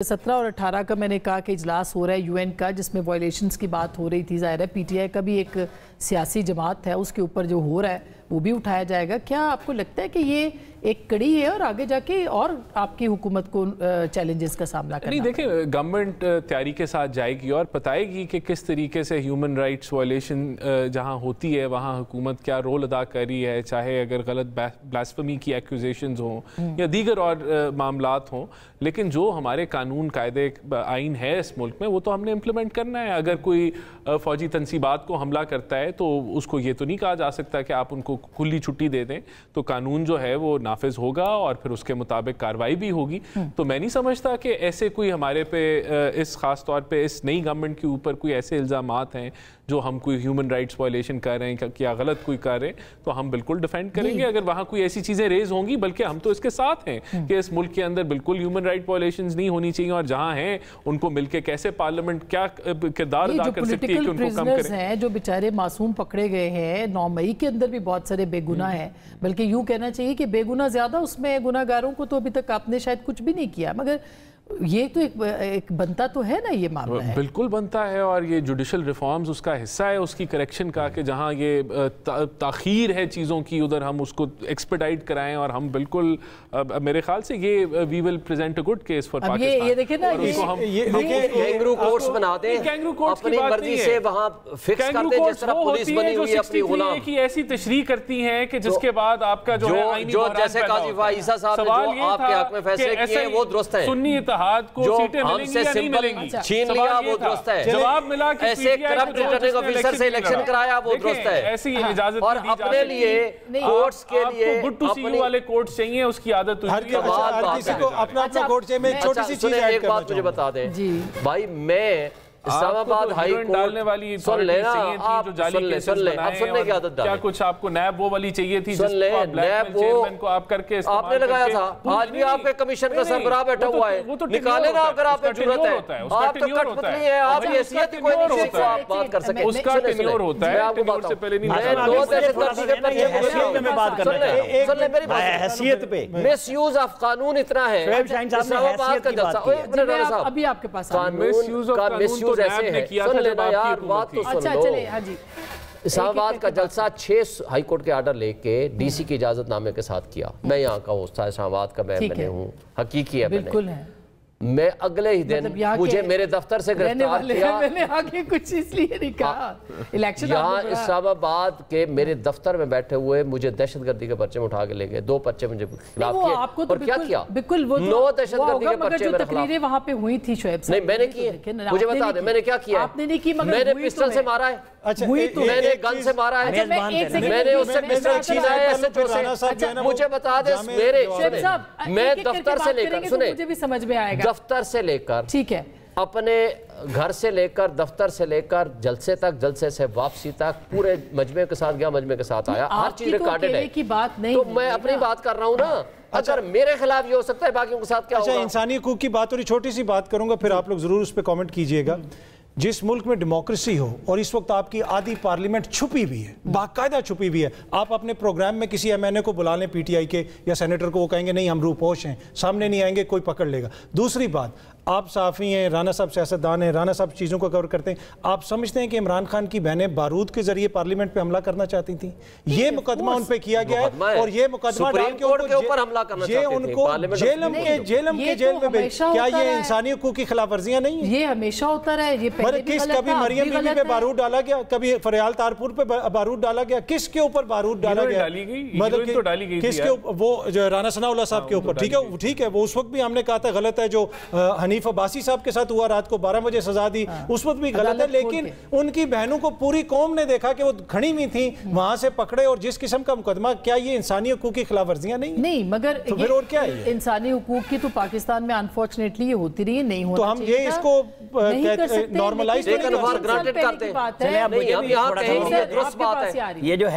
17 और 18 का मैंने कहा कि इजलास हो रहा है यूएन का, जिसमें वायलेशंस की बात हो रही थी। ज़ाहिर है पीटीआई का भी एक सियासी जमात है, उसके ऊपर जो हो रहा है वो भी उठाया जाएगा। क्या आपको लगता है कि ये एक कड़ी है और आगे जाके और आपकी हुकूमत को चैलेंजेस का सामना करना? नहीं, देखिए, गवर्नमेंट तैयारी के साथ जाएगी और बताएगी कि किस तरीके से ह्यूमन राइट्स वायलेशन जहां होती है वहां हुकूमत क्या रोल अदा कर रही है, चाहे अगर गलत ब्लास्फेमी की एक्यूजेशंस हों या दीगर और मामलात हों। लेकिन जो हमारे कानून कायदे आइन है इस मुल्क में वो तो हमने इम्प्लीमेंट करना है। अगर कोई फ़ौजी तनसीबात को हमला करता है तो उसको ये तो नहीं कहा जा सकता कि आप उनको खुली छुट्टी दे दें, तो कानून जो है वो नाफिज होगा और फिर उसके मुताबिक कार्रवाई भी होगी। तो मैं नहीं समझता कि ऐसे कोई हमारे पे इस खास तौर पे इस नई गवर्नमेंट के ऊपर कोई ऐसे इल्ज़ामात हैं जो हम कोई ह्यूमन राइट्स वायलेशन कर रहे हैं या गलत कोई कर रहे हैं, तो हम बिल्कुल डिफेंड करेंगे अगर वहाँ कोई ऐसी चीज़ें रेज होंगी। बल्कि हम तो इसके साथ हैं कि इस मुल्क के अंदर बिल्कुल ह्यूमन राइट वायलेशंस नहीं होनी चाहिए, और जहाँ हैं उनको मिलकर कैसे पार्लियामेंट क्या किरदार अदा कर सकती है कि उनको कम करें। जो बेचारे मासूम पकड़े गए हैं 9 मई के अंदर भी बहुत सारे बेगुनाह हैं, बल्कि यूँ कहना चाहिए कि बेगुनाह ज़्यादा, उसमें गुनाहगारों को तो अभी तक आपने शायद कुछ भी नहीं किया, मगर ये तो एक बनता तो है ना, ये मामला है। बिल्कुल बनता है, और ये जुडिशल रिफॉर्म्स उसका हिस्सा है, उसकी करेक्शन का, कि जहाँ ये ताख़ीर है चीज़ों की उधर हम उसको एक्सपेडाइट कराएं। और हम बिल्कुल मेरे ख्याल से ये we will present a good case for Pakistan. ये देखिए ना, कैंगरू कोर्ट्स बनाते हैं, कैंगरू कोर्ट्स अपनी मर्जी से वहां फिक्स करते हैं, जिस तरह पुलिस बनी हुई है अपनी गुलाम की ऐसी तशरीह करती हैं कि जिसके बाद आपका जो जैसे काजी फाइसा साहब ने जो आपके हक में फैसले किए हैं वो दुरुस्त है। सुन्नी को सीटें मिलेंगी या नहीं मिलेंगी, छीन लिया वो दुरुस्त है। जवाब मिला कि ऐसे करप्ट रिटर्निंग ऑफिसर से इलेक्शन कराया वो दुरुस्त है। ऐसी इजाजत और अपने लिए कोर्ट्स के लिए गुड टू सी यू वाले कोर्ट्स चाहिए, उसकी आदत हुई है। अपना कोर्ट चाहिए। मैं छोटी सी चीज एक बात मुझे बता दें भाई, मैं इस्लामाबाद हाई कोर्ट डालने वाली सुन लेना, आप जो जाली केसेस बनाए, सुनने की आदत क्या कुछ आपको नैब वो वाली चाहिए थी सुन ले, नैब वो को आप करके आपने लगाया था। आज भी आपके कमीशन का सरबराह बैठा हुआ है, निकाले ना अगर आपको जरूरत है। आप तो कटपुतली है, आप हैसियत ही कोई नहीं है, आप बात कर सके। उसका टेन्योर होता है, टेन्योर से पहले नहीं। सुन ले मेरी बात, हैसियत पे मिसयूज ऑफ कानून इतना है। इस्लामाबाद का जलसा अभी आपके पास कानून का मिसयूज ऐसे है, सुन लेना यार, बात तो सुन लो। हाँ जी, इस्लामाबाद का जलसा 6 हाई कोर्ट के आर्डर लेके डीसी की इजाजत नामे के साथ किया। मैं यहाँ का होस्ट इस्लामाबाद का मैं हूँ, हकीकी है, बिल्कुल है। मैं अगले ही दिन मुझे मेरे दफ्तर से गिरफ्तार किया। मैंने आगे कुछ इसलिए नहीं कहा, इलेक्शन यहाँ इस्लामाबाद के मेरे दफ्तर में बैठे हुए मुझे दहशतगर्दी के पर्चे में उठा के ले गए। 2 पर्चे मुझे खिलाफ किए। और क्या किया? बिल्कुल 9 दहशतगर्दी के पर्चे मेरे खिलाफ। वहां पे हुई थी शोएब साहब, नहीं मैंने की, मुझे बता दे मैंने क्या किया। आपने नहीं की, मगर मैंने पिस्टल से मारा है, मैंने गन से मारा है, मैंने उससे पिस्टल छीना है एसएचओ से। मुझे बता दे मेरे, मैं दफ्तर से लेकर, सुने, मुझे भी समझ में आएगा, दफ्तर से लेकर, ठीक है, अपने घर से लेकर दफ्तर से लेकर जलसे तक, जलसे से वापसी तक पूरे मजमे के साथ गया, मजमे के साथ आया, हर चीज रिकॉर्डेड है की बात नहीं। तो मैं अपनी बात कर रहा हूँ ना। अगर मेरे खिलाफ ये हो सकता है, बाकियों के साथ क्या होगा? इंसानी हकूक की बात हो रही, छोटी सी बात करूंगा, फिर आप लोग जरूर उस पर कमेंट कीजिएगा। जिस मुल्क में डेमोक्रेसी हो और इस वक्त आपकी आधी पार्लियामेंट छुपी हुई है, बाकायदा छुपी हुई है, आप अपने प्रोग्राम में किसी एमएनए को बुला लें, पीटीआई के या सेनेटर को, वो कहेंगे नहीं हम रूपोश हैं, सामने नहीं आएंगे, कोई पकड़ लेगा। दूसरी बात, आप साफ़ी हैं, राना साहब सियासतदान हैं, राना साहब चीज़ों को कवर करते हैं। आप समझते हैं कि इमरान खान की बहनें बारूद के जरिए पार्लियामेंट पे हमला करना चाहती थी? ये मुकदमा उन पे किया गया है और ये मुकदमा डाल के ऊपर हमला करना चाहते थे, उनको जेल में भेज। क्या ये इंसानी हकूक की खिलाफ वर्जियां नहीं है? ये हमेशा होता रहा है। ये कभी मरियम बीबी पे बारूद डाला गया, कभी फरियाल तारपुर पे बारूद डाला गया, किसके ऊपर बारूद डाला गया? मतलब किसके ऊपर? वो जो राना सनाउल्लाह साहब के ऊपर। ठीक है, वो उस वक्त भी हमने कहा था गलत है। जो हनीफ अब्बासी साहब के साथ हुआ, रात को 12 बजे सजा दी, उस वक्त भी गलत है। लेकिन उनकी बहनों को पूरी कौम ने देखा कि वो खड़ी हुई थी, वहां से पकड़े, और जिस किस्म का मुकदमा, क्या ये इंसानी हकूक की खिलाफ वर्जियां नहीं? मगर तो फिर और क्या है? इंसानी हकूक की तो पाकिस्तान में अनफॉर्चुनेटली ये होती रही है, नहीं होना तो हम ये इसको नॉर्मलाइज करते हैं। ये जो है